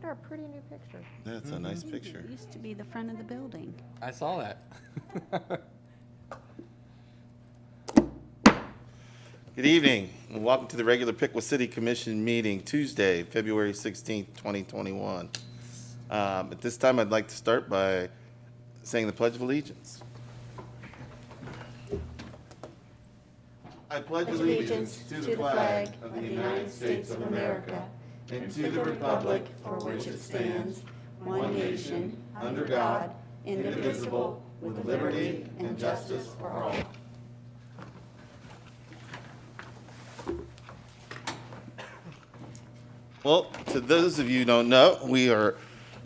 at our pretty new picture. That's a nice picture. It used to be the front of the building. I saw that. Good evening, and welcome to the regular Piqua City Commission meeting, Tuesday, February 16th, 2021. At this time, I'd like to start by saying the Pledge of Allegiance. I pledge allegiance to the flag of the United States of America and to the republic for which it stands, one nation, under God, indivisible, with liberty and justice for all. Well, to those of you who don't know, we are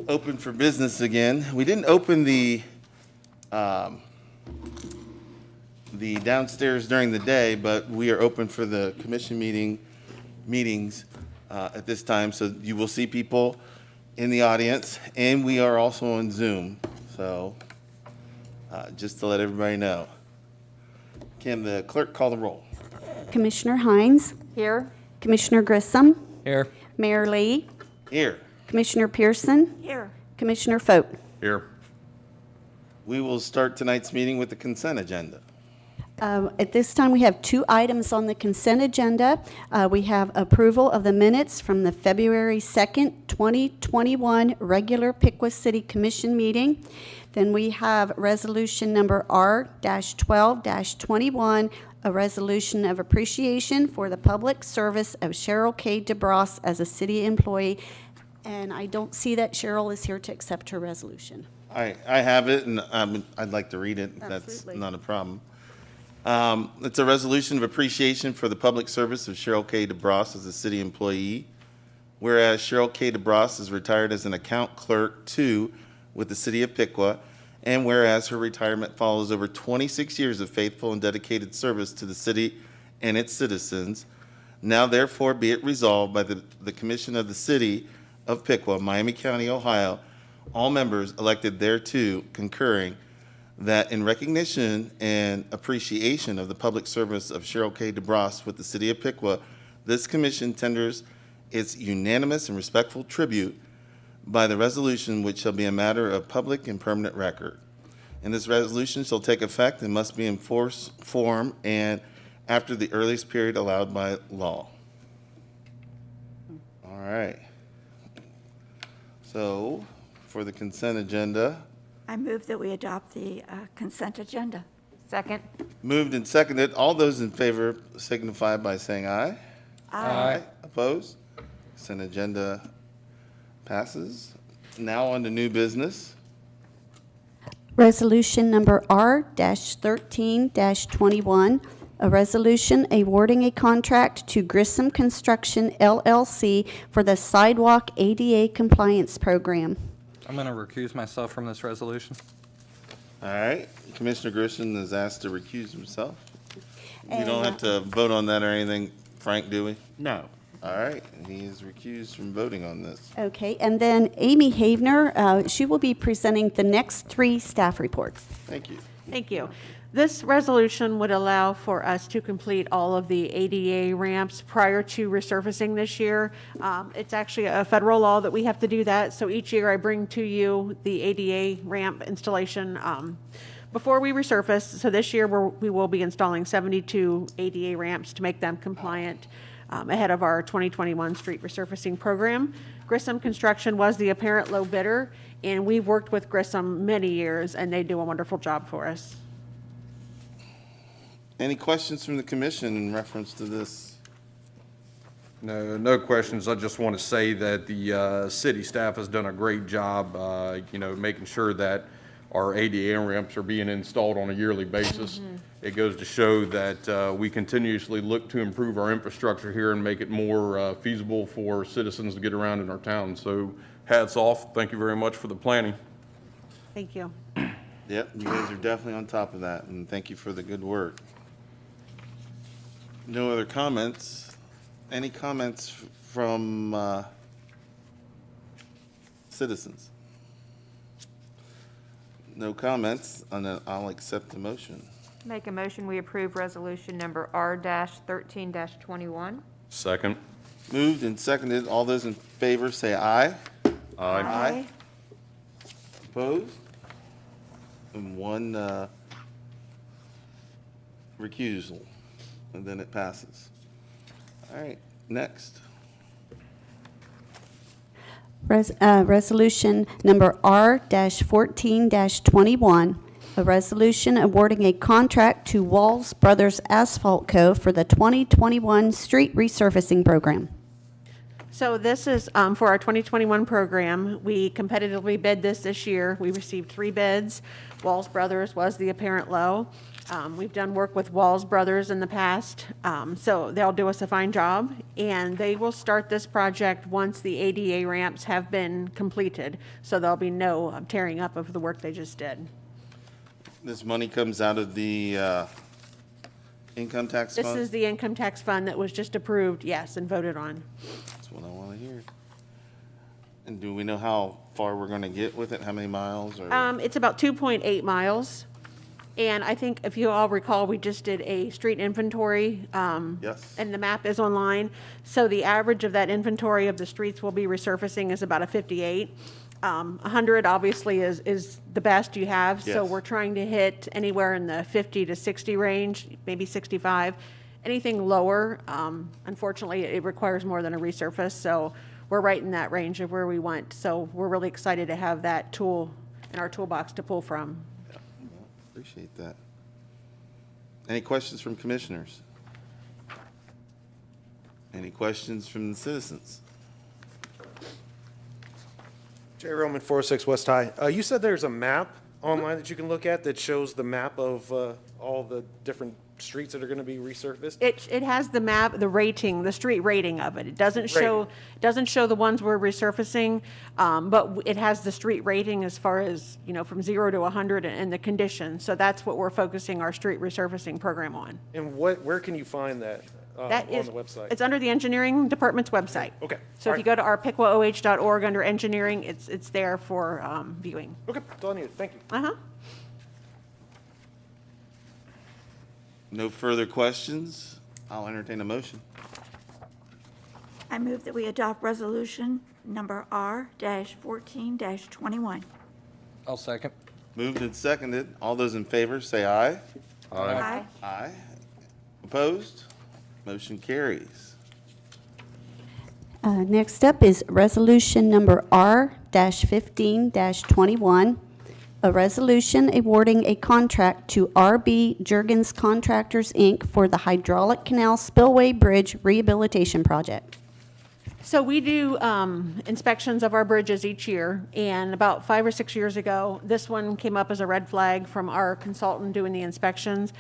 open for business again. We didn't open the downstairs during the day, but we are open for the commission meetings at this time. So you will see people in the audience, and we are also on Zoom. So just to let everybody know. Can the clerk call the roll? Commissioner Hines, Here. Commissioner Grissom, Here. Mayor Lee, Here. Commissioner Pearson, Here. Commissioner Foat. Here. We will start tonight's meeting with the consent agenda. At this time, we have two items on the consent agenda. We have approval of the minutes from the February 2nd, 2021 regular Piqua City Commission meeting. Then we have resolution number R-12-21, a resolution of appreciation for the public service of Cheryl K. DeBross as a city employee. And I don't see that Cheryl is here to accept her resolution. I have it, and I'd like to read it. If that's Absolutely. not a problem. It's a resolution of appreciation for the public service of Cheryl K. DeBross as a city employee. Whereas Cheryl K. DeBross is retired as an account clerk 2 with the city of Piqua, and whereas her retirement follows over 26 years of faithful and dedicated service to the city and its citizens, now therefore be it resolved by the Commission of the City of Piqua, Miami County, Ohio, all members elected thereto concurring that in recognition and appreciation of the public service of Cheryl K. DeBross with the city of Piqua, this commission tenders its unanimous and respectful tribute by the resolution which shall be a matter of public and permanent record. And this resolution shall take effect and must be in form and after the earliest period allowed by law. All right. So for the consent agenda, I move that we adopt the consent agenda. Second. moved and seconded. All those in favor signify by saying aye. Aye. Opposed? Consent agenda passes. Now on to new business. Resolution number R-13-21, a resolution awarding a contract to Grissom Construction LLC for the Sidewalk ADA Compliance Program. I'm going to recuse myself from this resolution. All right. Commissioner Grissom is asked to recuse himself. We don't And, have to vote on that or anything, Frank, do we? No. All right. He is recused from voting on this. Okay, and then Amy Havener, she will be presenting the next three staff reports. Thank you. Thank you. This resolution would allow for us to complete all of the ADA ramps prior to resurfacing this year. It's actually a federal law that we have to do that, so each year I bring to you the ADA ramp installation before we resurface. So this year we will be installing 72 ADA ramps to make them compliant ahead of our 2021 street resurfacing program. Grissom Construction was the apparent low bidder, and we've worked with Grissom many years, and they do a wonderful job for us. Any questions from the commission in reference to this? No questions. I just want to say that the city staff has done a great job, making sure that our ADA ramps are being installed on a yearly basis. It goes to show that we continuously look to improve our infrastructure here and make it more feasible for citizens to get around in our town. So hats off. Thank you very much for the planning. Thank you. Yep, you guys are definitely on top of that, and thank you for the good work. No other comments? Any comments from citizens? No comments, and then I'll accept the motion. Make a motion, we approve resolution number R-13-21. Second. Moved and seconded. All those in favor say aye. Aye. Opposed? And one recusal, and then it passes. All right, next. Resolution number R-14-21, a resolution awarding a contract to Walls Brothers Asphalt Co. for the 2021 street resurfacing program. So this is for our 2021 program. We competitively bid this year. We received 3 bids. Walls Brothers was the apparent low. We've done work with Walls Brothers in the past, so they'll do us a fine job. And they will start this project once the ADA ramps have been completed. So there'll be no tearing up of the work they just did. This money comes out of the income tax This fund? is the income tax fund that was just approved, yes, and voted on. That's what I want to hear. And do we know how far we're going to get with it? How many miles or? It's about 2.8 miles. And I think if you all recall, we just did a street inventory. Yes. And the map is online. So the average of that inventory of the streets we'll be resurfacing is about a 58. 100 obviously is the best you have. So Yes. we're trying to hit anywhere in the 50 to 60 range, maybe 65. Anything lower, unfortunately, it requires more than a resurface. So we're right in that range of where we want. So we're really excited to have that tool in our toolbox to pull from. Appreciate that. Any questions from commissioners? Any questions from the citizens? J. Roman, 406 West High. You said there's a map online that you can look at that shows the map of all the different streets that are going to be resurfaced? It has the map, the rating, the street rating of it. It doesn't show the ones we're resurfacing, but it has the street rating as far as, from 0 to 100 and the condition. So that's what we're focusing our street resurfacing program on. And where can you find that That on is, the website? it's under the engineering department's website. Okay. So if you go to rpicwaoh.org under engineering, it's there for viewing. Okay, that's all I needed. Thank you. Uh-huh. No further questions? I'll entertain a motion. I move that we adopt resolution number R-14-21. I'll second. Moved and seconded. All those in favor, say aye. Aye. Aye. Opposed? Motion carries. Next up is resolution number R-15-21, a resolution awarding a contract to R.B. Juergens Contractors, Inc. for the Hydraulic Canal Spillway Bridge Rehabilitation Project. So we do inspections of our bridges each year, and about 5 or 6 years ago, this one came up as a red flag from our consultant doing the inspections,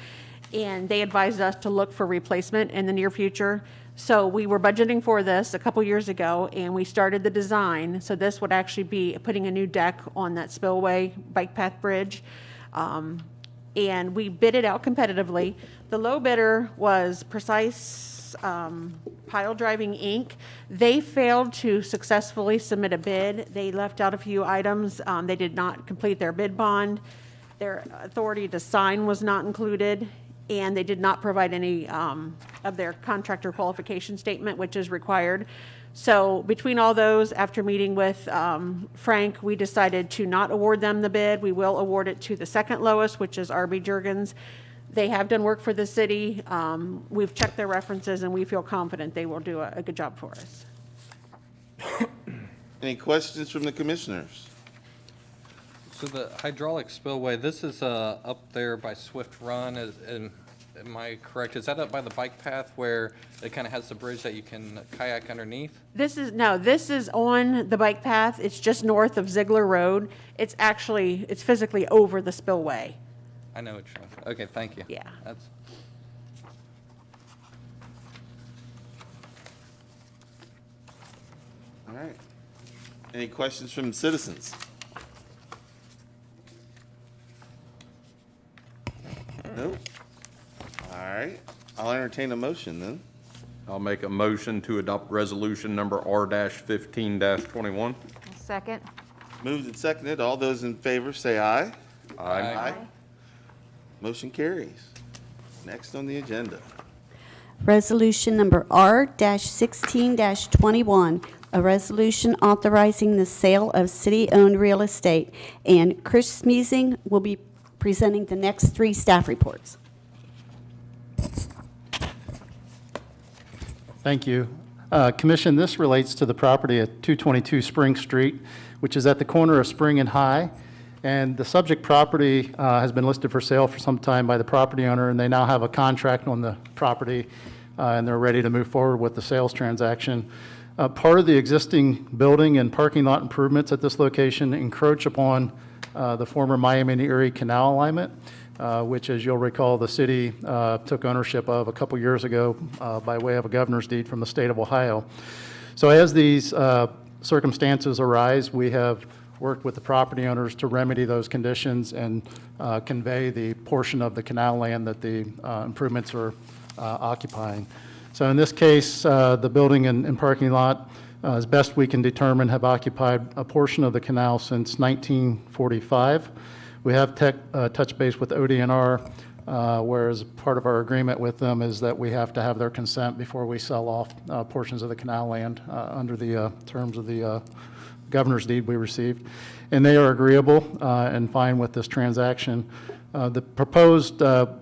and they advised us to look for replacement in the near future. So we were budgeting for this a couple years ago, and we started the design. So this would actually be putting a new deck on that spillway bike path bridge. And we bid it out competitively. The low bidder was Precise Pile Driving, Inc. They failed to successfully submit a bid. They left out a few items. They did not complete their bid bond. Their authority to sign was not included, and they did not provide any of their contractor qualification statement, which is required. So between all those, after meeting with Frank, we decided to not award them the bid. We will award it to the second lowest, which is R.B. Juergens. They have done work for the city. We've checked their references, and we feel confident they will do a good job for us. Any questions from the commissioners? So the hydraulic spillway, this is up there by Swift Run, am I correct? Is that up by the bike path where it kind of has the bridge that you can kayak underneath? This is on the bike path. It's just north of Ziegler Road. It's physically over the spillway. I know what you're, okay, thank you. Yeah. That's, All right. Any questions from citizens? Nope. All right. I'll entertain a motion then. I'll make a motion to adopt resolution number R-15-21. Second. Moved and seconded. All those in favor say aye. Aye. Motion carries. Next on the agenda. Resolution number R-16-21, a resolution authorizing the sale of city-owned real estate. And Chris Smeezing will be presenting the next three staff reports. Thank you. Commission, this relates to the property at 222 Spring Street, which is at the corner of Spring and High. And the subject property has been listed for sale for some time by the property owner, and they now have a contract on the property, and they're ready to move forward with the sales transaction. Part of the existing building and parking lot improvements at this location encroach upon the former Miami-Erie Canal alignment, which, as you'll recall, the city took ownership of a couple years ago by way of a governor's deed from the state of Ohio. So as these circumstances arise, we have worked with the property owners to remedy those conditions and convey the portion of the canal land that the improvements are occupying. So in this case, the building and parking lot, as best we can determine, have occupied a portion of the canal since 1945. We have touched base with ODNR, whereas part of our agreement with them is that we have to have their consent before we sell off portions of the canal land under the terms of the governor's deed we received. And they are agreeable and fine with this transaction. The proposed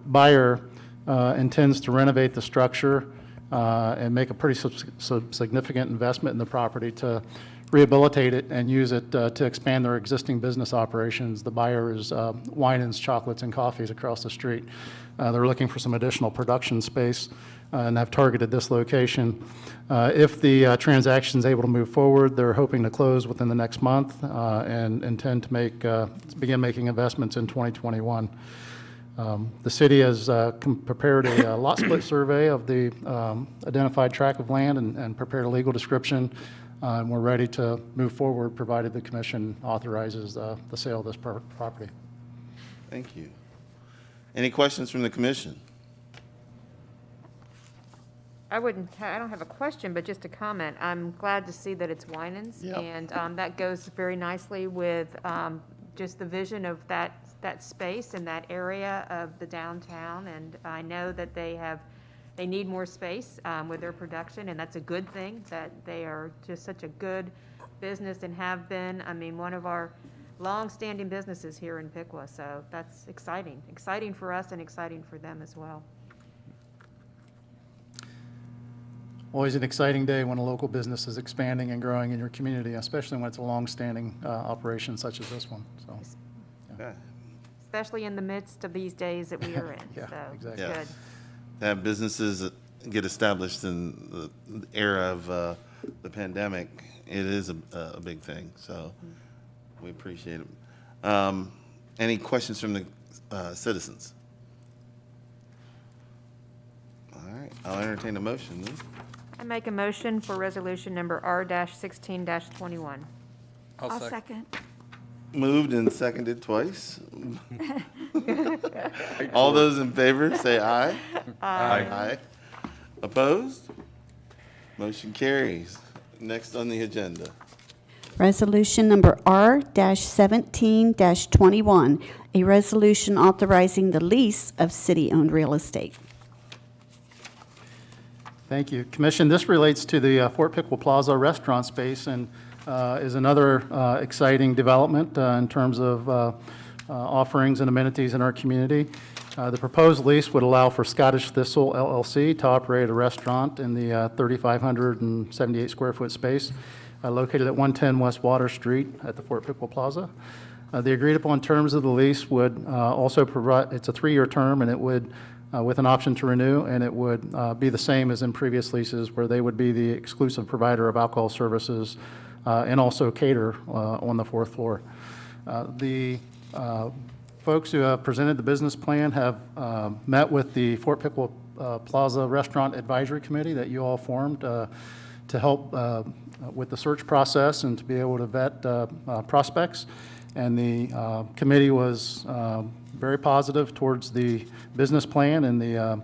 buyer intends to renovate the structure and make a pretty significant investment in the property to rehabilitate it and use it to expand their existing business operations. The buyer is Winans Chocolates and Coffees across the street. They're looking for some additional production space and have targeted this location. If the transaction is able to move forward, they're hoping to close within the next month and intend to begin making investments in 2021. The city has prepared a lot split survey of the identified tract of land and prepared a legal description. And we're ready to move forward, provided the commission authorizes the sale of this property. Thank you. Any questions from the commission? I don't have a question, but just a comment. I'm glad to see that it's Winans. Yep. And that goes very nicely with just the vision of that space and that area of the downtown. And I know that they need more space with their production, and that's a good thing, that they are just such a good business and have been, I mean, one of our long-standing businesses here in Piqua. So that's exciting for us and exciting for them as well. Always an exciting day when a local business is expanding and growing in your community, especially when it's a long-standing operation such as this one. So, Okay. Especially in the midst of these days that we are in. Yeah, So it's exactly. good. To have businesses get established in the era of the pandemic, it is a big thing, so we appreciate it. Any questions from the citizens? All right, I'll entertain a motion then. I make a motion for resolution number R-16-21. I'll second. Moved and seconded twice. All those in favor, say aye. Aye. Opposed? Motion carries. Next on the agenda. Resolution number R-17-21, a resolution authorizing the lease of city-owned real estate. Thank you. Commission, this relates to the Fort Piqua Plaza restaurant space and is another exciting development in terms of offerings and amenities in our community. The proposed lease would allow for Scottish Thistle LLC to operate a restaurant in the 3,578 square foot space located at 110 West Water Street at the Fort Piqua Plaza. The agreed upon terms of the lease would also provide, it's a 3-year term, and it would with an option to renew, and it would be the same as in previous leases, where they would be the exclusive provider of alcohol services and also cater on the 4th floor. The folks who have presented the business plan have met with the Fort Piqua Plaza Restaurant Advisory Committee that you all formed to help with the search process and to be able to vet prospects. And the committee was very positive towards the business plan and the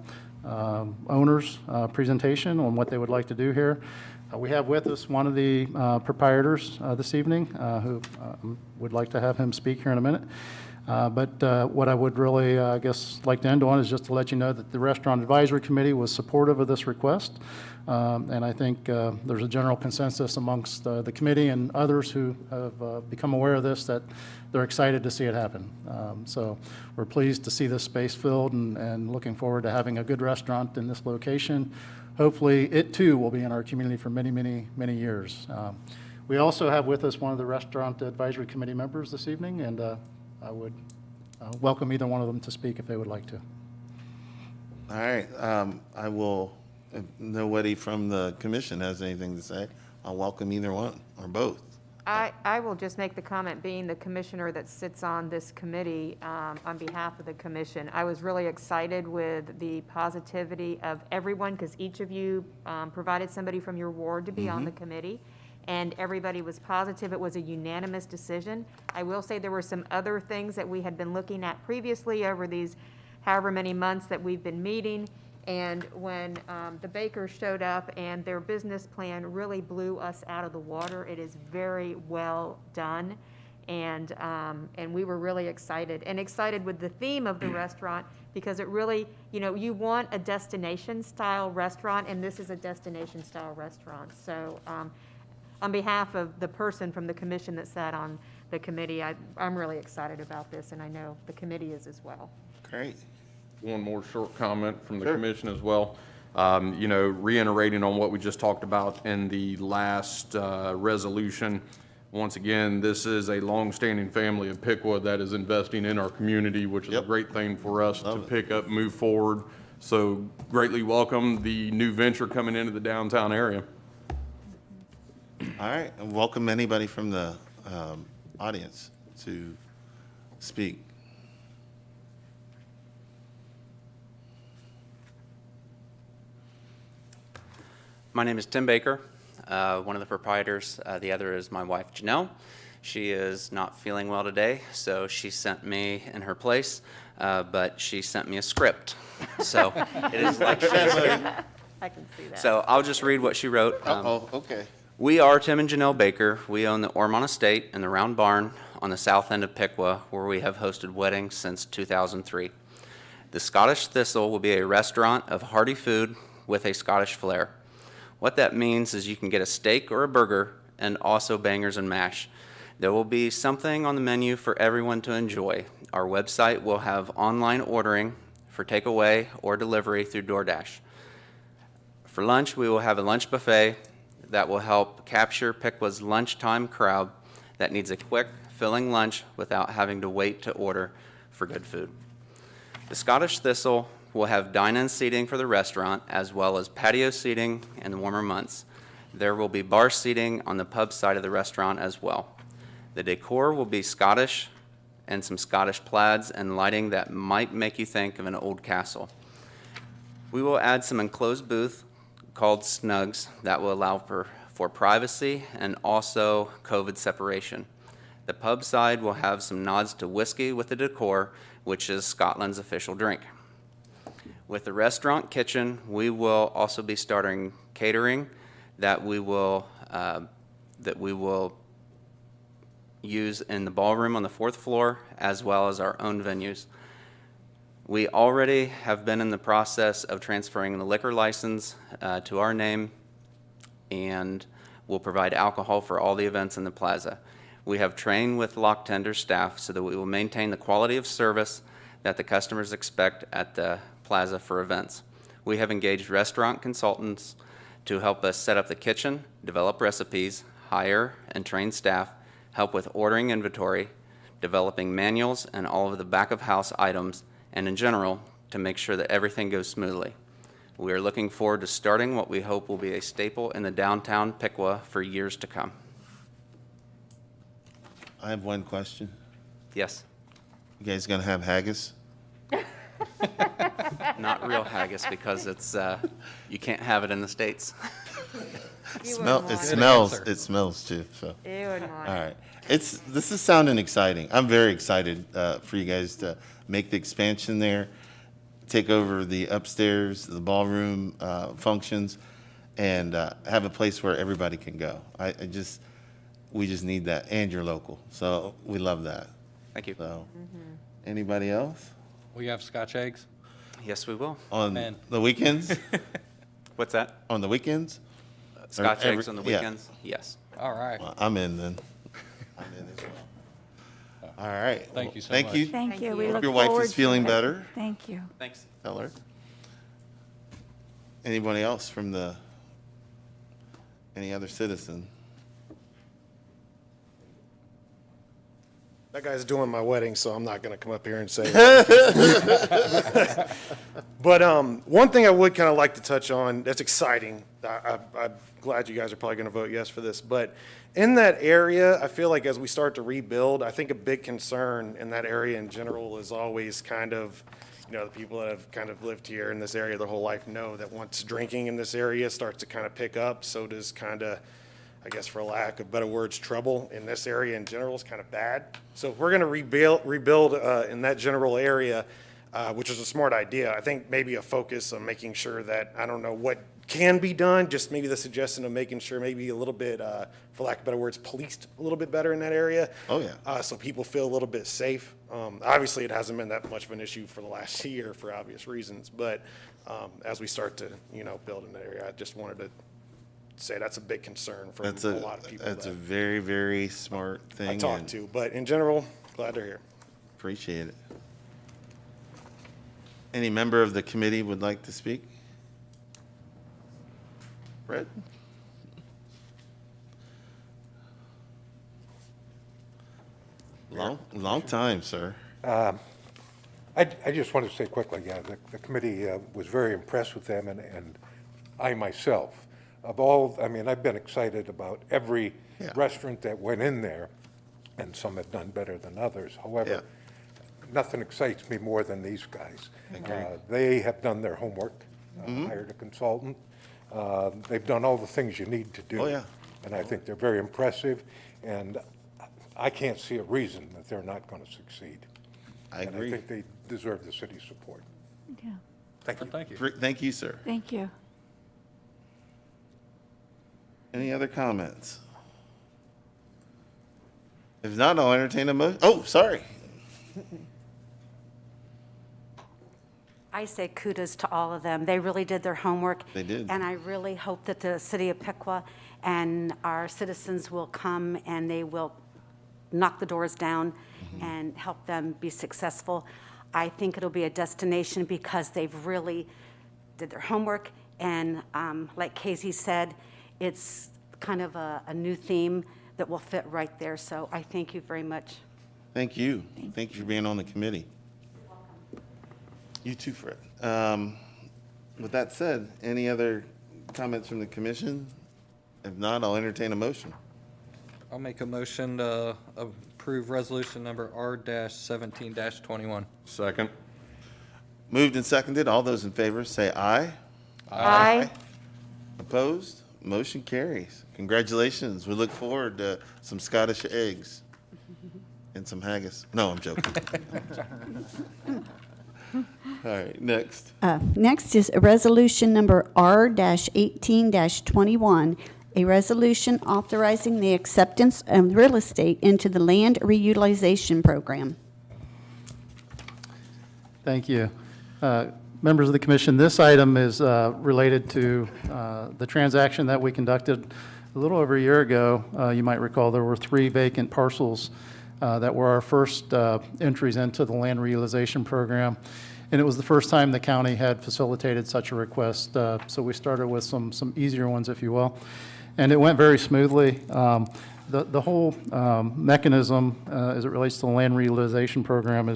owner's presentation on what they would like to do here. We have with us one of the proprietors this evening who would like to have him speak here in a minute. But what I would really, I guess, like to end on is just to let you know that the Restaurant Advisory Committee was supportive of this request. And I think there's a general consensus amongst the committee and others who have become aware of this that they're excited to see it happen. So we're pleased to see this space filled and looking forward to having a good restaurant in this location. Hopefully, it too will be in our community for many, many, many years. We also have with us one of the Restaurant Advisory Committee members this evening, and I would welcome either one of them to speak if they would like to. All right, I will, if nobody from the commission has anything to say, I'll welcome either one or both. I will just make the comment, being the commissioner that sits on this committee, on behalf of the commission, I was really excited with the positivity of everyone, because each of you provided somebody from your ward to be on the committee, and everybody was positive. It was a unanimous decision. I will say there were some other things that we had been looking at previously over these however many months that we've been meeting. And when the Bakers showed up and their business plan really blew us out of the water, it is very well done. And we were really excited, and excited with the theme of the restaurant, because it really, you want a destination-style restaurant, and this is a destination-style restaurant. So on behalf of the person from the commission that sat on the committee, I'm really excited about this, and I know the committee is as well. Great. One more short comment from the Sure. commission as well. Reiterating on what we just talked about in the last resolution. Once again, this is a longstanding family of Piqua that is investing in our community, which is a Yep. great thing for us to Love it. pick up, move forward. So greatly welcome the new venture coming into the downtown area. All right, and welcome anybody from the audience to speak. My name is Tim Baker, one of the proprietors. The other is my wife, Janelle. She is not feeling well today, so she sent me in her place, but she sent me a script. So it is like Shakespeare. I can see that. So I'll just read what she wrote. Uh-oh, okay. We are Tim and Janelle Baker. We own the Ormond Estate and the Round Barn on the south end of Piqua, where we have hosted weddings since 2003. The Scottish Thistle will be a restaurant of hearty food with a Scottish flair. What that means is you can get a steak or a burger and also bangers and mash. There will be something on the menu for everyone to enjoy. Our website will have online ordering for takeaway or delivery through DoorDash. For lunch, we will have a lunch buffet that will help capture Piqua's lunchtime crowd that needs a quick, filling lunch without having to wait to order for good food. The Scottish Thistle will have dine-in seating for the restaurant, as well as patio seating in the warmer months. There will be bar seating on the pub side of the restaurant as well. The decor will be Scottish, and some Scottish plaids and lighting that might make you think of an old castle. We will add some enclosed booth called snugs that will allow for privacy and also COVID separation. The pub side will have some nods to whiskey with the decor, which is Scotland's official drink. With the restaurant kitchen, we will also be starting catering that we will use in the ballroom on the 4th floor, as well as our own venues. We already have been in the process of transferring the liquor license to our name, and will provide alcohol for all the events in the plaza. We have trained with lock tender staff so that we will maintain the quality of service that the customers expect at the plaza for events. We have engaged restaurant consultants to help us set up the kitchen, develop recipes, hire and train staff, help with ordering inventory, developing manuals and all of the back-of-house items, and in general, to make sure that everything goes smoothly. We are looking forward to starting what we hope will be a staple in the downtown Piqua for years to come. I have one question. Yes, You guys gonna have haggis? not real haggis because it's, you can't have it in the States. You Smell, wouldn't it want smells, answer. it smells too, so. You wouldn't want All it. right. This is sounding exciting. I'm very excited for you guys to make the expansion there, take over the upstairs, the ballroom functions, and have a place where everybody can go. We just need that, and you're local, so we love that. Thank you. So, anybody else? Will you have Scotch eggs? Yes, we will. On Man. the weekends? What's that? On the weekends? Scotch every- eggs on the yeah. weekends? Yes. All right. Well, I'm in then. I'm in as well. All right. Thank you so Thank much. you. Thank you. you. We Hope look your wife is forward to feeling it. better. Thank you. Thanks. Tell her. Anybody else from any other citizen? That guy's doing my wedding, so I'm not going to come up here and say it. But one thing I would kind of like to touch on that's exciting, I'm glad you guys are probably going to vote yes for this, but in that area, I feel like as we start to rebuild, I think a big concern in that area in general is always kind of, the people that have kind of lived here in this area their whole life know that once drinking in this area starts to kind of pick up, so does kind of, I guess for lack of better words, trouble in this area in general is kind of bad. So if we're going to rebuild in that general area, which is a smart idea, I think maybe a focus on making sure that, I don't know what can be done, just maybe the suggestion of making sure maybe a little bit, for lack of better words, policed a little bit better in that area. Oh, yeah. So people feel a little bit safe. Obviously, it hasn't been that much of an issue for the last year for obvious reasons, but as we start to, build in that area, I just wanted to say that's a big concern for a lot of people That's a that very, very smart thing. I talked and to. But in general, glad they're here. Appreciate it. Any member of the committee would like to speak? Fred? Long time, sir. I just want to say quickly, the committee was very impressed with them, and I myself, I've been excited about every Yeah. restaurant that went in there, and some have done better than others. However, nothing excites me more than these guys. They have done their homework, hired a consultant. They've done all the things you need to do. Oh, yeah. And I think they're very impressive, and I can't see a reason that they're not going to succeed. I And I agree. think they deserve the city's support. Yeah. Thank you. Thank you. Thank you, sir. Thank you. Any other comments? If not, I'll entertain a motion. Oh, sorry. I say kudos to all of them. They really did their homework. They did. And I really hope that the city of Piqua and our citizens will come and they will knock the doors down and help them be successful. I think it'll be a destination because they've really did their homework. And like Casey said, it's kind of a new theme that will fit right there. So I thank you very much. Thank you. Thank you for being on the committee. You too, Fred. With that said, any other comments from the commission? If not, I'll entertain a motion. I'll make a motion to approve resolution number R-17-21. Second. Moved and seconded. All those in favor say aye. Aye. Opposed? Motion carries. Congratulations. We look forward to some Scottish eggs and some haggis. No, I'm joking. All right, next. Next is resolution number R-18-21, a resolution authorizing the acceptance of real estate into the land reutilization program. Thank you. Members of the commission, this item is related to the transaction that we conducted a little over a year ago. You might recall there were 3 vacant parcels that were our first entries into the land realization program. And it was the first time the county had facilitated such a request. So we started with some easier ones, if you will. And it went very smoothly. The whole mechanism as it relates to the land realization program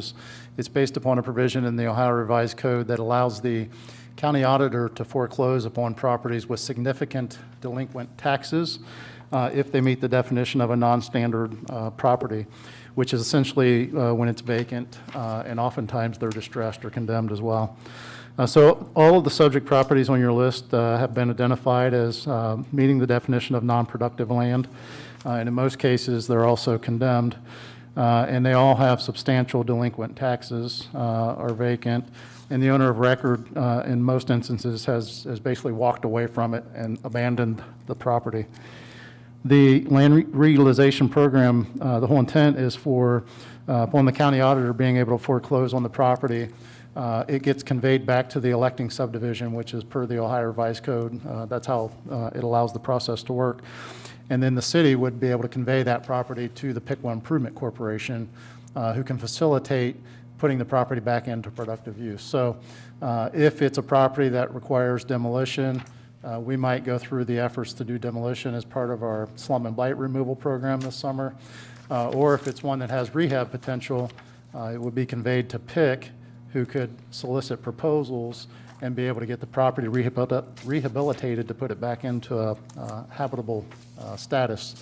it's based upon a provision in the Ohio Revised Code that allows the county auditor to foreclose upon properties with significant delinquent taxes if they meet the definition of a non-standard property, which is essentially when it's vacant, and oftentimes they're distressed or condemned as well. So all of the subject properties on your list have been identified as meeting the definition of non-productive land, and in most cases, they're also condemned. and they all have substantial delinquent taxes, are vacant, and the owner of record, in most instances, has basically walked away from it and abandoned the property. The land realization program, the whole intent is for, upon the county auditor being able to foreclose on the property, it gets conveyed back to the electing subdivision, which is per the Ohio Revised Code. That's how it allows the process to work. And then the city would be able to convey that property to the Piqua Improvement Corporation, who can facilitate putting the property back into productive use. So if it's a property that requires demolition, we might go through the efforts to do demolition as part of our slum and blight removal program this summer. Or if it's one that has rehab potential, it would be conveyed to PIC, who could solicit proposals and be able to get the property rehabilitated to put it back into a habitable status.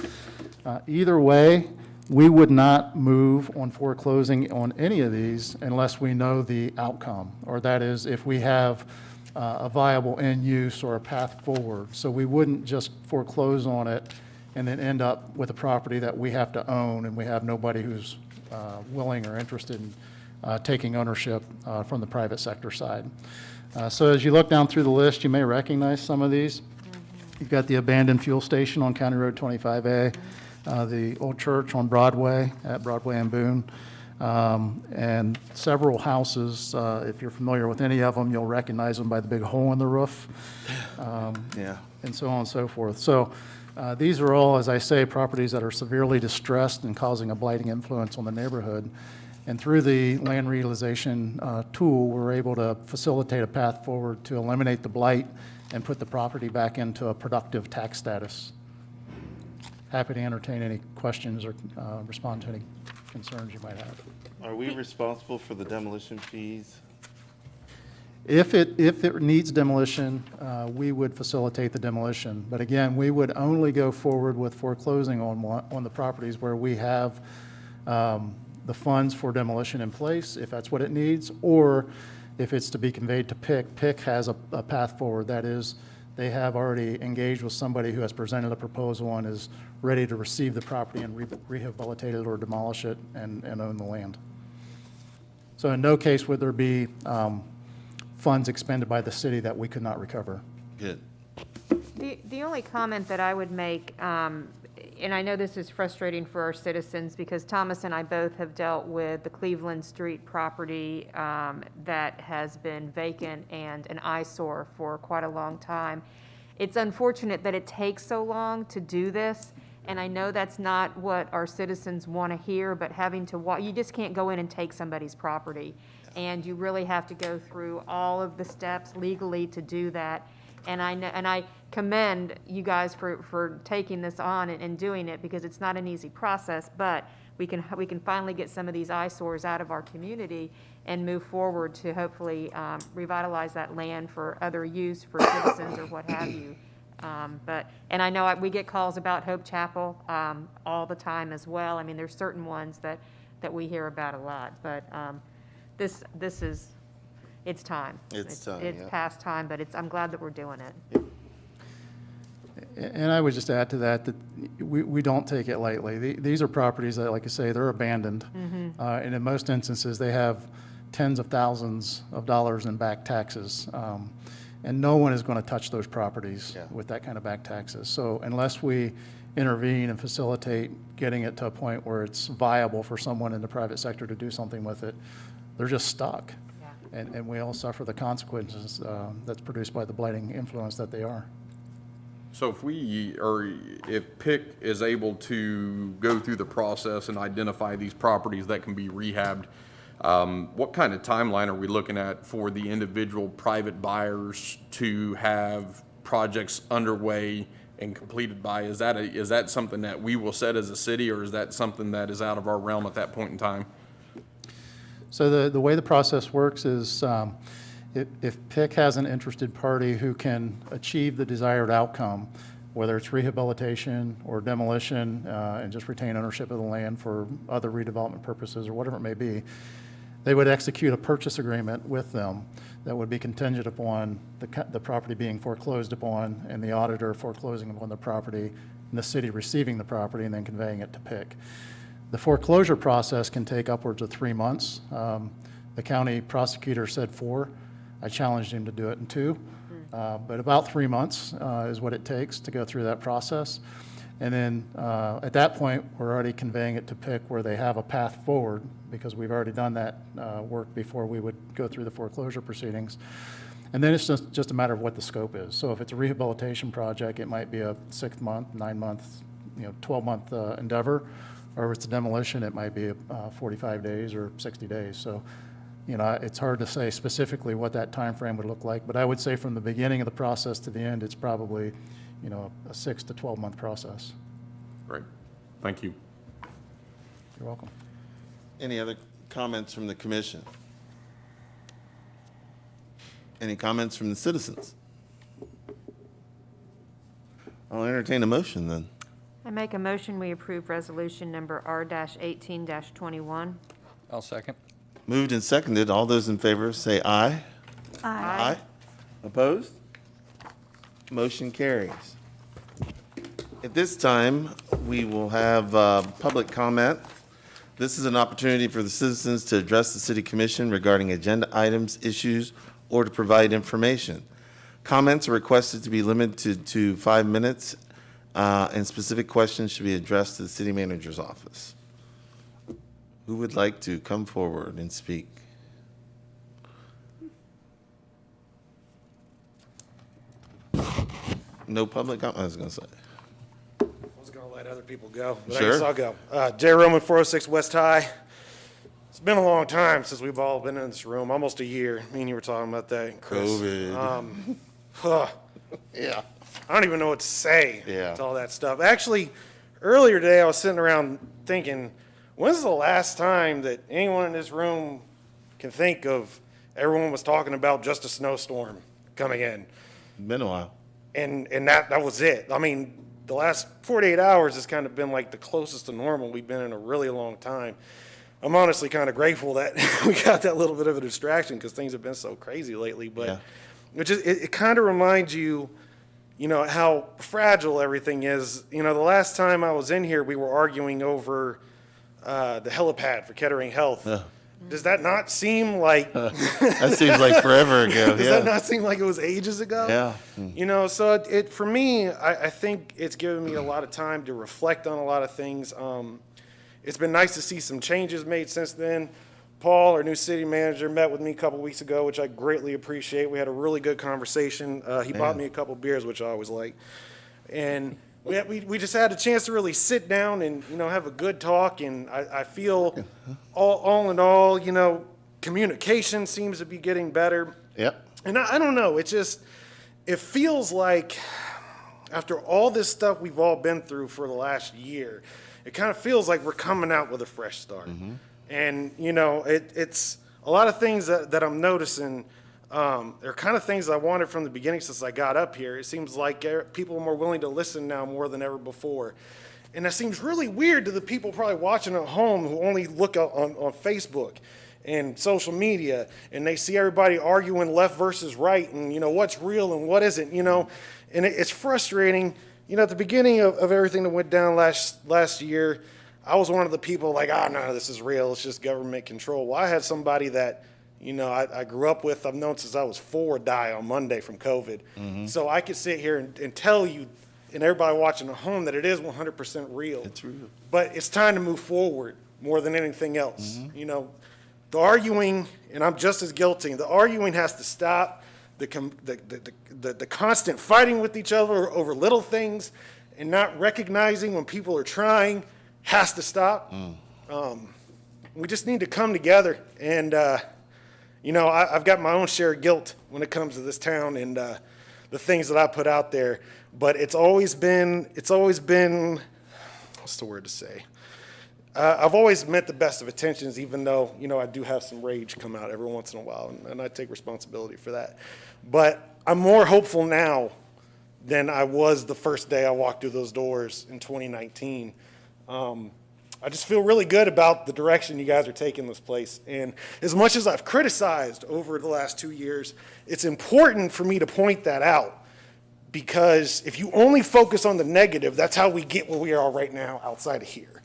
Either way, we would not move on foreclosing on any of these unless we know the outcome, or that is, if we have a viable end use or a path forward. So we wouldn't just foreclose on it and then end up with a property that we have to own and we have nobody who's willing or interested in taking ownership from the private sector side. So as you look down through the list, you may recognize some of these. You've got the abandoned fuel station on County Road 25A, the old church on Broadway, at Broadway and Boone, and several houses. If you're familiar with any of them, you'll recognize them by the big hole in the roof, Yeah. and so on and so forth. So these are all, as I say, properties that are severely distressed and causing a blighting influence on the neighborhood. And through the land realization tool, we're able to facilitate a path forward to eliminate the blight and put the property back into a productive tax status. Happy to entertain any questions or respond to any concerns you might have. Are we responsible for the demolition fees? If it needs demolition, we would facilitate the demolition. But again, we would only go forward with foreclosing on the properties where we have the funds for demolition in place, if that's what it needs, or if it's to be conveyed to PIC. PIC has a path forward. That is, they have already engaged with somebody who has presented a proposal and is ready to receive the property and rehabilitate it or demolish it and own the land. So in no case would there be funds expended by the city that we could not recover. Good. The only comment that I would make, and I know this is frustrating for our citizens, because Thomas and I both have dealt with the Cleveland Street property that has been vacant and an eyesore for quite a long time. It's unfortunate that it takes so long to do this, and I know that's not what our citizens want to hear, but having to you just can't go in and take somebody's property, and you really have to go through all of the steps legally to do that. And I commend you guys for taking this on and doing it, because it's not an easy process, but we can finally get some of these eyesores out of our community and move forward to hopefully revitalize that land for other use for citizens or what have you. And I know we get calls about Hope Chapel all the time as well. I mean, there's certain ones that we hear about a lot, but this is. It's time. It's yeah. past time, but I'm glad that we're doing it. And I would just add to that we don't take it lightly. These are properties that, like I say, they're abandoned. And in most instances, they have tens of thousands of dollars in back taxes. And no one is going to touch those properties with that kind of back taxes. So unless we intervene and facilitate getting it to a point where it's viable for someone in the private sector to do something with it, they're just stuck. And we all suffer the consequences that's produced by the blighting influence that they are. So if PIC is able to go through the process and identify these properties that can be rehabbed, what kind of timeline are we looking at for the individual private buyers to have projects underway and completed by? Is that something that we will set as a city, or is that something that is out of our realm at that point in time? So the way the process works is if PIC has an interested party who can achieve the desired outcome, whether it's rehabilitation or demolition and just retain ownership of the land for other redevelopment purposes or whatever it may be, they would execute a purchase agreement with them that would be contingent upon the property being foreclosed upon and the auditor foreclosing upon the property and the city receiving the property and then conveying it to PIC. The foreclosure process can take upwards of 3 months. The county prosecutor said 4. I challenged him to do it in 2. But about 3 months is what it takes to go through that process. And then at that point, we're already conveying it to PIC where they have a path forward, because we've already done that work before we would go through the foreclosure proceedings. And then it's just a matter of what the scope is. So if it's a rehabilitation project, it might be a 6-month, 9-month, 12-month endeavor. Or if it's a demolition, it might be 45 days or 60 days. So, it's hard to say specifically what that time frame would look like. But I would say from the beginning of the process to the end, it's probably, a 6 to 12-month process. Great. Thank you. You're welcome. Any other comments from the commission? Any comments from the citizens? I'll entertain a motion then. I make a motion, we approve resolution number R-18-21. I'll second. Moved and seconded. All those in favor say aye. Aye. Opposed? Motion carries. At this time, we will have public comment. This is an opportunity for the citizens to address the city commission regarding agenda items, issues, or to provide information. Comments are requested to be limited to 5 minutes, and specific questions should be addressed to the city manager's office. Who would like to come forward and speak? No public comment, I was going to say. I was going to let other people go, but Sure. I guess I'll go. J. Roman, 406 West High. It's been a long time since we've all been in this room, almost a year. Me and you were talking about that, Chris. COVID. Yeah. I don't even know what to say Yeah. to all that stuff. Actually, earlier today, I was sitting around thinking, when's the last time that anyone in this room can think of everyone was talking about just a snowstorm coming in? Been a while. And that was it. I mean, the last 48 hours has kind of been like the closest to normal we've been in a really long time. I'm honestly kind of grateful that we got that little bit of a distraction because things have been so crazy lately. But Yeah. it kind of reminds you, how fragile everything is. The last time I was in here, we were arguing over the helipad for Kettering Health. Does that not seem like That seems like forever ago. does Yeah. that not seem like it was ages ago? Yeah. So it for me, I think it's given me a lot of time to reflect on a lot of things. It's been nice to see some changes made since then. Paul, our new city manager, met with me a couple weeks ago, which I greatly appreciate. We had a really good conversation. He bought me a couple beers, which I always like. And we just had a chance to really sit down and, have a good talk. And I feel all in all, communication seems to be getting better. Yep. And I don't know, it feels like after all this stuff we've all been through for the last year, it kind of feels like we're coming out with a fresh start. And, it's a lot of things that I'm noticing. They're kind of things I wanted from the beginning since I got up here. It seems like people are more willing to listen now more than ever before. And that seems really weird to the people probably watching at home who only look on Facebook and social media, and they see everybody arguing left versus right and, what's real and what isn't, and it's frustrating. At the beginning of everything that went down last year, I was one of the people like, no, this is real. It's just government control. Well, I had somebody that, I grew up with, I've known since I was 4, die on Monday from COVID. So I could sit here and tell you and everybody watching at home that it is 100% real. It's real. But it's time to move forward more than anything else. The arguing, and I'm just as guilty, the arguing has to stop. The constant fighting with each other over little things and not recognizing when people are trying has to stop. We just need to come together. And, I've got my own share of guilt when it comes to this town and the things that I put out there. But it's always been, what's the word to say? I've always meant the best of intentions, even though, I do have some rage come out every once in a while, and I take responsibility for that. But I'm more hopeful now than I was the first day I walked through those doors in 2019. I just feel really good about the direction you guys are taking this place. And as much as I've criticized over the last 2 years, it's important for me to point that out. Because if you only focus on the negative, that's how we get where we are right now outside of here.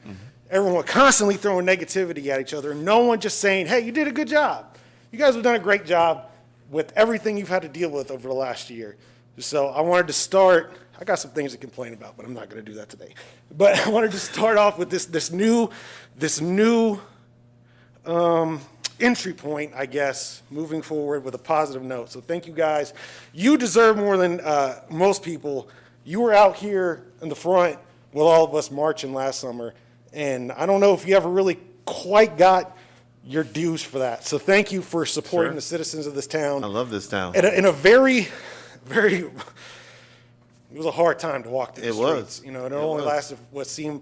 everyone constantly throwing negativity at each other, and no one just saying, hey, you did a good job. You guys have done a great job with everything you've had to deal with over the last year. So I wanted to start, I got some things to complain about, but I'm not going to do that today. But I wanted to start off with this new entry point, I guess, moving forward with a positive note. So thank you guys. You deserve more than most people. You were out here in the front with all of us marching last summer, and I don't know if you ever really quite got your dues for that. So thank you for supporting Sure. the citizens of this town. I love this town. In a very, very, it was a hard time to walk through the It was. streets. You know, it It only was. lasted what seemed,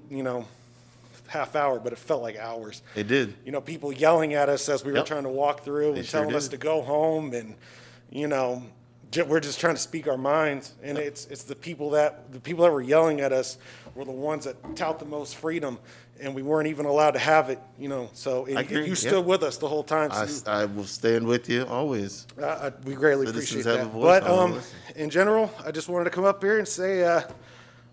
half hour, but it felt like hours. It did. People yelling at us as we were Yep. trying to walk through They and sure telling us did. to go home, and we're just trying to speak our minds. And it's the people that were yelling at us were the ones that tout the most freedom, and we weren't even allowed to have it. So I agree, you yeah. stood with us the whole time. So I will stand with you always. we greatly Citizens appreciate have a that. voice, But I wanna listen. in general, I just wanted to come up here and say I'm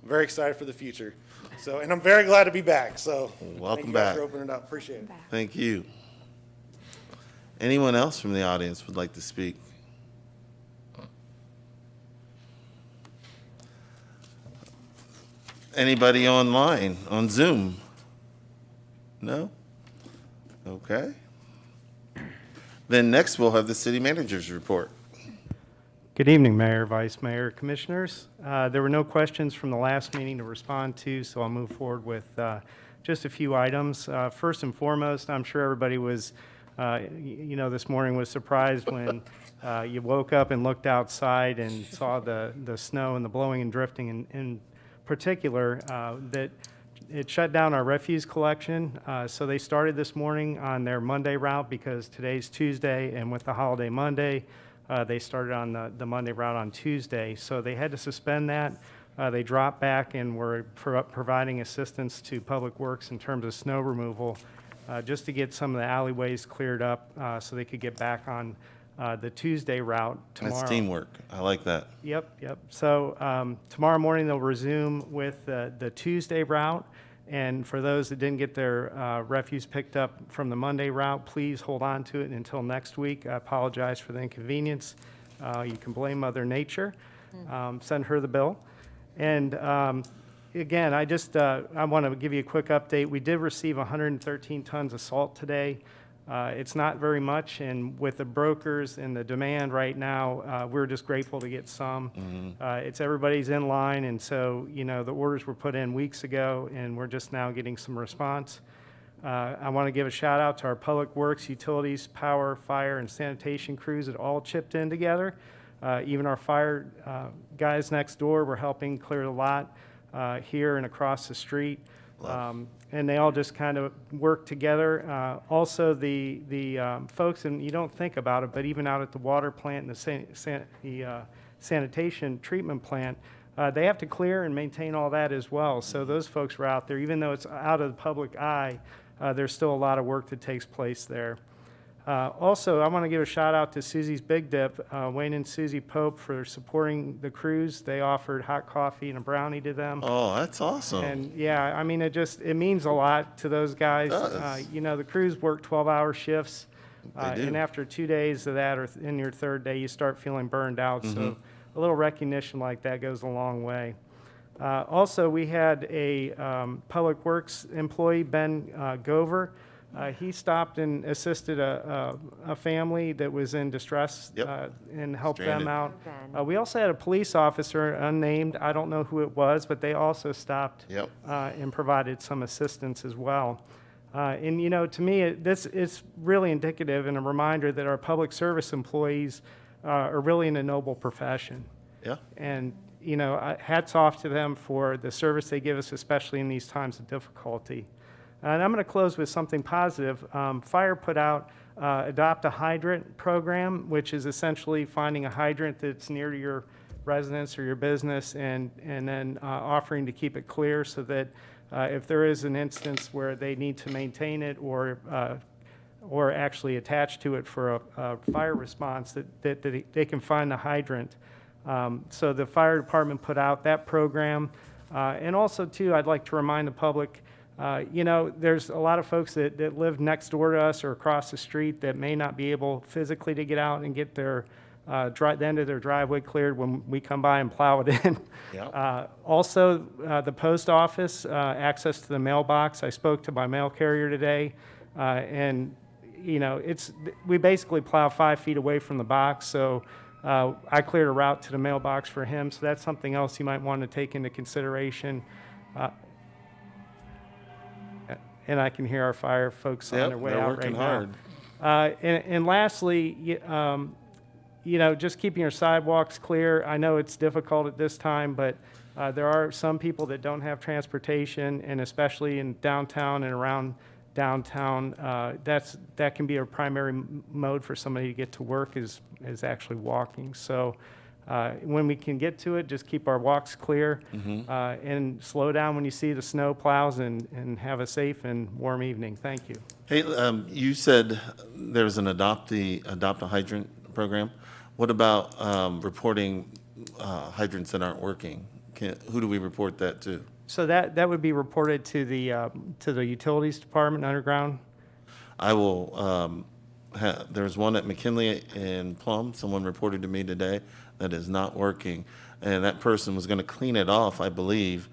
very excited for the future. So, and I'm very glad to be back. So, Welcome thank you guys back. for opening it up. Appreciate it. Thank you. Anyone else from the audience would like to speak? Anybody online, on Zoom? No? Okay. Then next we'll have the city manager's report. Good evening, Mayor, Vice Mayor, Commissioners. There were no questions from the last meeting to respond to, so I'll move forward with just a few items. First and foremost, I'm sure everybody was, this morning was surprised when you woke up and looked outside and saw the snow and the blowing and drifting in particular, that it shut down our refuse collection. So they started this morning on their Monday route because today's Tuesday, and with the holiday Monday, they started on the Monday route on Tuesday. So they had to suspend that. They dropped back and were providing assistance to Public Works in terms of snow removal, just to get some of the alleyways cleared up so they could get back on the Tuesday route tomorrow. That's teamwork. I like that. Yep. So tomorrow morning, they'll resume with the Tuesday route. And for those that didn't get their refuse picked up from the Monday route, please hold on to it until next week. I apologize for the inconvenience. You can blame Mother Nature. Send her the bill. And again, I want to give you a quick update. We did receive 113 tons of salt today. It's not very much, and with the brokers and the demand right now, we're just grateful to get some. It's everybody's in line, and so, the orders were put in weeks ago, and we're just now getting some response. I want to give a shout out to our Public Works, Utilities, Power, Fire, and Sanitation crews that all chipped in together. Even our fire guys next door were helping clear the lot here and across the street. And they all just kind of work together. Also, the folks, and you don't think about it, but even out at the water plant and the sanitation treatment plant, they have to clear and maintain all that as well. So those folks were out there, even though it's out of the public eye, there's still a lot of work that takes place there. Also, I want to give a shout out to Susie's Big Dip, Wayne and Susie Pope, for supporting the crews. They offered hot coffee and a brownie to them. Oh, that's awesome. And yeah, I mean, it means a lot to those guys. It does. The crews work 12-hour shifts. They do. And after 2 days of that, or in your third day, you start feeling burned out. So a little recognition like that goes a long way. Also, we had a Public Works employee, Ben Gover. He stopped and assisted a family that was in distress. Yep. And helped Stranded. them out. We also had a police officer, unnamed, I don't know who it was, but they also stopped Yep. and provided some assistance as well. And to me, this is really indicative and a reminder that our public service employees are really in a noble profession. Yeah. And, hats off to them for the service they give us, especially in these times of difficulty. And I'm going to close with something positive. Fire put out Adopt a Hydrant program, which is essentially finding a hydrant that's near to your residence or your business and then offering to keep it clear so that if there is an instance where they need to maintain it or actually attach to it for a fire response, that they can find the hydrant. So the fire department put out that program. And also, too, I'd like to remind the public, There's a lot of folks that live next door to us or across the street that may not be able physically to get out and get their the end of their driveway cleared when we come by and plow it in. Yeah. Also, the post office, access to the mailbox. I spoke to my mail carrier today, and we basically plow 5 feet away from the box, so I cleared a route to the mailbox for him, so that's something else you might want to take into consideration. And I can hear our fire folks on Yep, their way they're out working right now. And lastly, just keeping your sidewalks clear. I know it's difficult at this time, but there are some people that don't have transportation, and especially in downtown and around downtown, that can be a primary mode for somebody to get to work is actually walking. So when we can get to it, just keep our walks clear and slow down when you see the snow plows, and have a safe and warm evening. Thank you. Hey, you said there's an adopt a hydrant program. What about reporting hydrants that aren't working? Who do we report that to? So that would be reported to the utilities department underground. I will, there's one at McKinley and Plum, someone reported to me today, that is not working. And that person was gonna clean it off, I believe.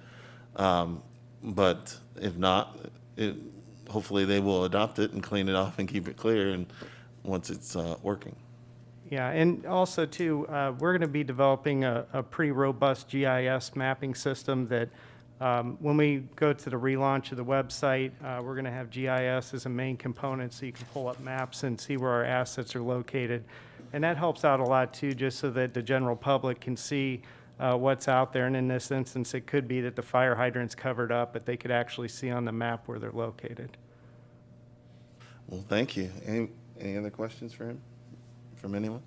But if not, hopefully they will adopt it and clean it off and keep it clear and once it's working. Yeah, and also too, we're going to be developing a pretty robust GIS mapping system that when we go to the relaunch of the website, we're going to have GIS as a main component so you can pull up maps and see where our assets are located. And that helps out a lot too, just so that the general public can see what's out there. And in this instance, it could be that the fire hydrant's covered up, but they could actually see on the map where they're located. Well, thank you. Any other questions for him? From anyone?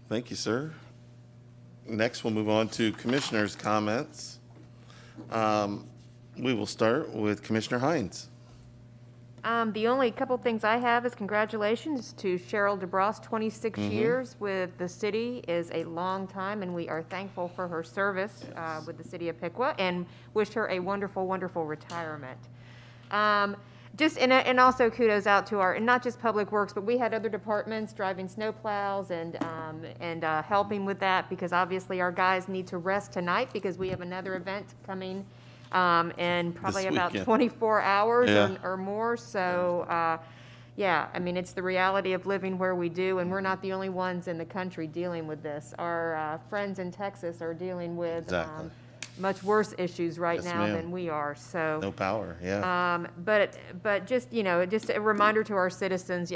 Thank you, sir. Next, we'll move on to commissioners' comments. We will start with Commissioner Hines. The only couple things I have is congratulations to Cheryl DeBross. 26 years with the city is a long time, and we are thankful for her service with the city of Piqua, and wish her a wonderful, wonderful retirement. And also kudos out to and not just Public Works, but we had other departments driving snowplows and helping with that, because obviously our guys need to rest tonight because we have another event coming in probably This about weekend. 24 hours Yeah. or more. So, yeah, I mean, it's the reality of living where we do, and we're not the only ones in the country dealing with this. Our friends in Texas are dealing with Exactly. much worse issues right Yes, now ma'am. than we are. So. No power, yeah. But just, just a reminder to our citizens,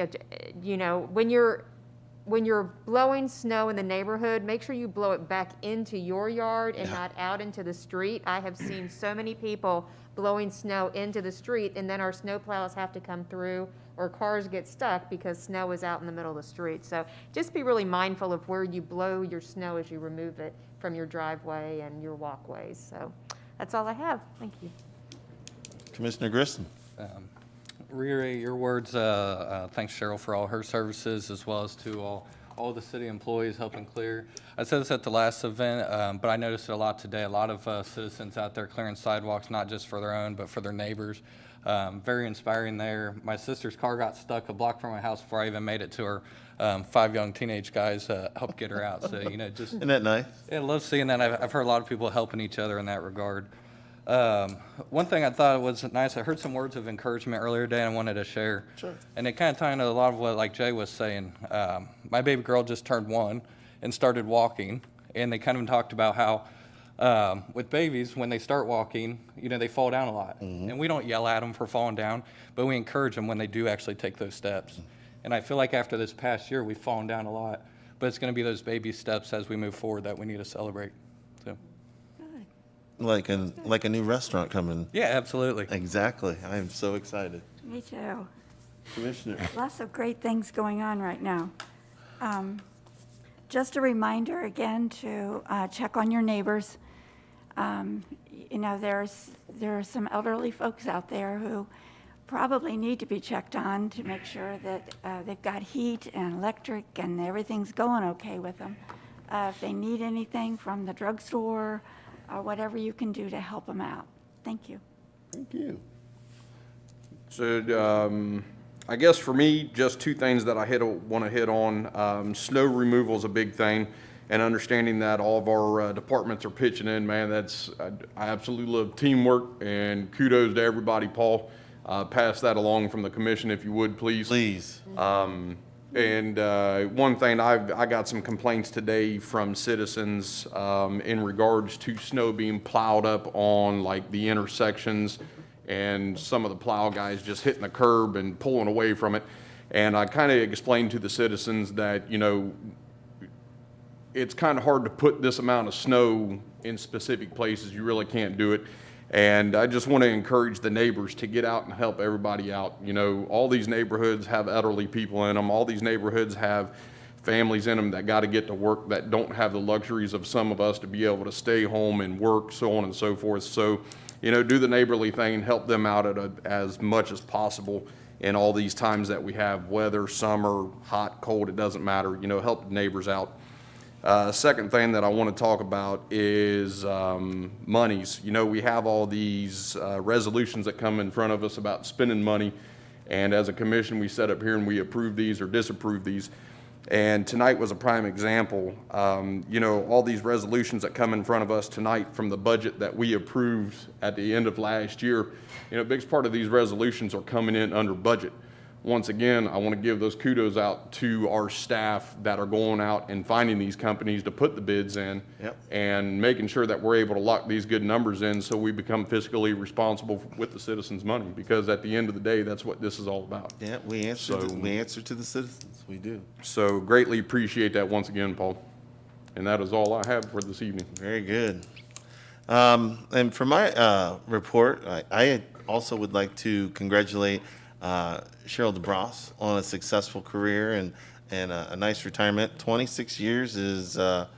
when you're blowing snow in the neighborhood, make sure you blow it back into your yard and not out into the street. I have seen so many people blowing snow into the street, and then our snow plows have to come through, or cars get stuck because snow is out in the middle of the street. So just be really mindful of where you blow your snow as you remove it from your driveway and your walkways. So that's all I have. Thank you. Commissioner Grissom. Reiterate your words. Thanks, Cheryl, for all her services, as well as to all the city employees helping clear. I said this at the last event, but I noticed it a lot today. A lot of citizens out there clearing sidewalks, not just for their own, but for their neighbors. Very inspiring there. My sister's car got stuck a block from my house before I even made it to her. 5 young teenage guys helped get her out. So, just. Isn't that nice? Yeah, I love seeing that. I've heard a lot of people helping each other in that regard. One thing I thought was nice, I heard some words of encouragement earlier today and I wanted to share. Sure. And it kind of tied into a lot of what like Jay was saying. My baby girl just turned 1 and started walking, and they kind of talked about how with babies, when they start walking, they fall down a lot. And we don't yell at them for falling down, but we encourage them when they do actually take those steps. And I feel like after this past year, we've fallen down a lot, but it's going to be those baby steps as we move forward that we need to celebrate. So. Like a new restaurant coming. Yeah, absolutely. Exactly. I am so excited. Me too. Commissioner. Lots of great things going on right now. Just a reminder again to check on your neighbors. There are some elderly folks out there who probably need to be checked on to make sure that they've got heat and electric and everything's going okay with them. If they need anything from the drugstore or whatever you can do to help them out. Thank you. Thank you. So, I guess for me, just two things that I want to hit on. Snow removal is a big thing, and understanding that all of our departments are pitching in, man, I absolutely love teamwork, and kudos to everybody. Paul, pass that along from the commission if you would, please. Please. And one thing, I got some complaints today from citizens in regards to snow being plowed up on like the intersections, and some of the plow guys just hitting the curb and pulling away from it. And I kind of explained to the citizens that, you know, it's kind of hard to put this amount of snow in specific places. You really can't do it. And I just want to encourage the neighbors to get out and help everybody out. You know, all these neighborhoods have elderly people in them. All these neighborhoods have families in them that got to get to work, that don't have the luxuries of some of us to be able to stay home and work, so on and so forth. So, you know, do the neighborly thing and help them out as much as possible in all these times that we have, weather, summer, hot, cold, it doesn't matter. You know, help the neighbors out. Second thing that I want to talk about is monies. You know, we have all these resolutions that come in front of us about spending money, and as a commission, we set up here and we approve these or disapprove these. And tonight was a prime example. You know, all these resolutions that come in front of us tonight from the budget that we approved at the end of last year, you know, a big part of these resolutions are coming in under budget. Once again, I want to give those kudos out to our staff that are going out and finding these companies to put the bids in. Yep. And making sure that we're able to lock these good numbers in so we become fiscally responsible with the citizens' money, because at the end of the day, that's what this is all about. Yeah, we answer to the citizens. We do. So greatly appreciate that once again, Paul. And that is all I have for this evening. Very good. And for my report, I also would like to congratulate Cheryl DeBross on a successful career and a nice retirement. 26 years is a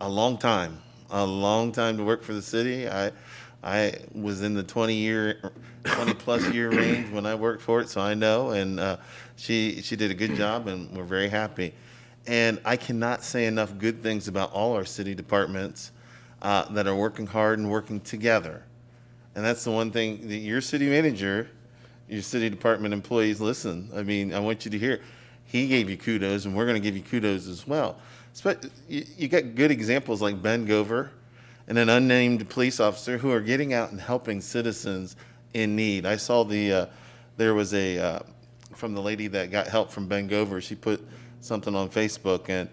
long time to work for the city. I was in the 20-plus year range when I worked for it, so I know. And she did a good job, and we're very happy. And I cannot say enough good things about all our city departments that are working hard and working together. And that's the one thing that your city manager, your city department employees, listen, I mean, I want you to hear, he gave you kudos, and we're going to give you kudos as well. You got good examples like Ben Gover and an unnamed police officer who are getting out and helping citizens in need. I saw there was from the lady that got help from Ben Gover, she put something on Facebook, and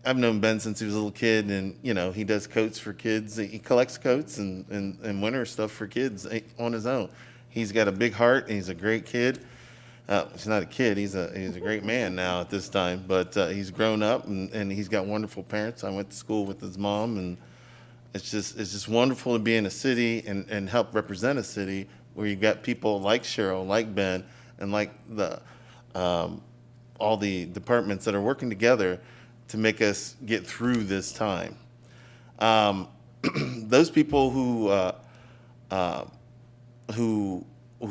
I've known Ben since he was a little kid, and, you know, he does coats for kids. He collects coats and winter stuff for kids on his own. He's got a big heart, and he's a great kid. He's not a kid. He's a great man now at this time, but he's grown up, and he's got wonderful parents. I went to school with his mom, and it's just wonderful to be in a city and help represent a city where you got people like Cheryl, like Ben, and like all the departments that are working together to make us get through this time. Those people who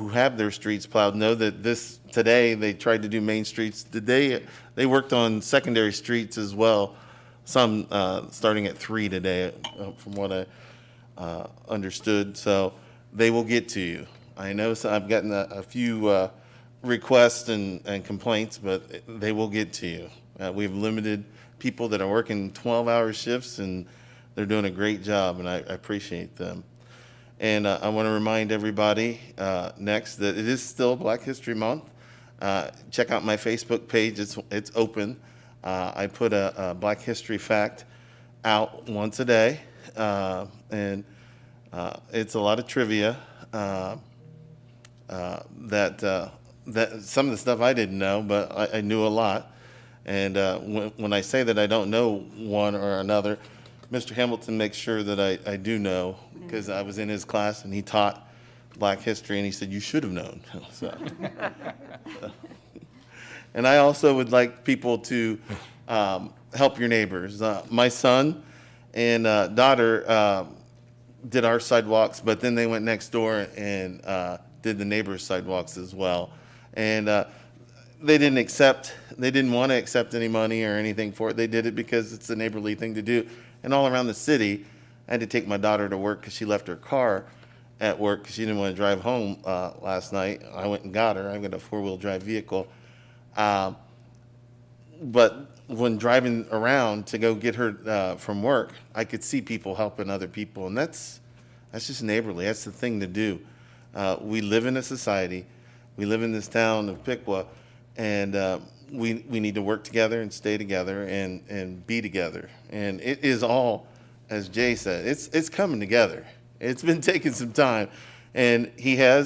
have their streets plowed know that today they tried to do main streets. Today they worked on secondary streets as well. Some starting at 3 today, from what I understood. So they will get to you. I know I've gotten a few requests and complaints, but they will get to you. We have limited people that are working 12-hour shifts, and they're doing a great job, and I appreciate them. And I want to remind everybody next that it is still Black History Month. Check out my Facebook page. It's open. I put a Black History fact out once a day, and it's a lot of trivia that some of the stuff I didn't know, but I knew a lot. And when I say that I don't know one or another, Mr. Hamilton makes sure that I do know, because I was in his class and he taught Black history, and he said, you should have known. So. And I also would like people to help your neighbors. My son and daughter did our sidewalks, but then they went next door and did the neighbors' sidewalks as well. And they didn't want to accept any money or anything for it. They did it because it's a neighborly thing to do. And all around the city, I had to take my daughter to work because she left her car at work because she didn't want to drive home last night. I went and got her. I've got a four-wheel drive vehicle. But when driving around to go get her from work, I could see people helping other people, and that's just neighborly. That's the thing to do. We live in a society. We live in this town of Piqua, and we need to work together and stay together and be together. And it is all, as Jay said, it's coming together. It's been taking some time, and he'll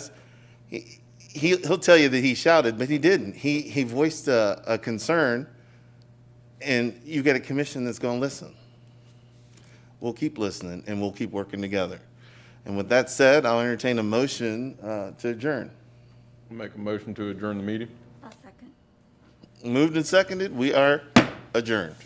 tell you that he shouted, but he didn't. He voiced a concern, and you get a commission that's going to listen. We'll keep listening, and we'll keep working together. And with that said, I'll entertain a motion to adjourn. Make a motion to adjourn the meeting? I'll second. Moved and seconded, we are adjourned.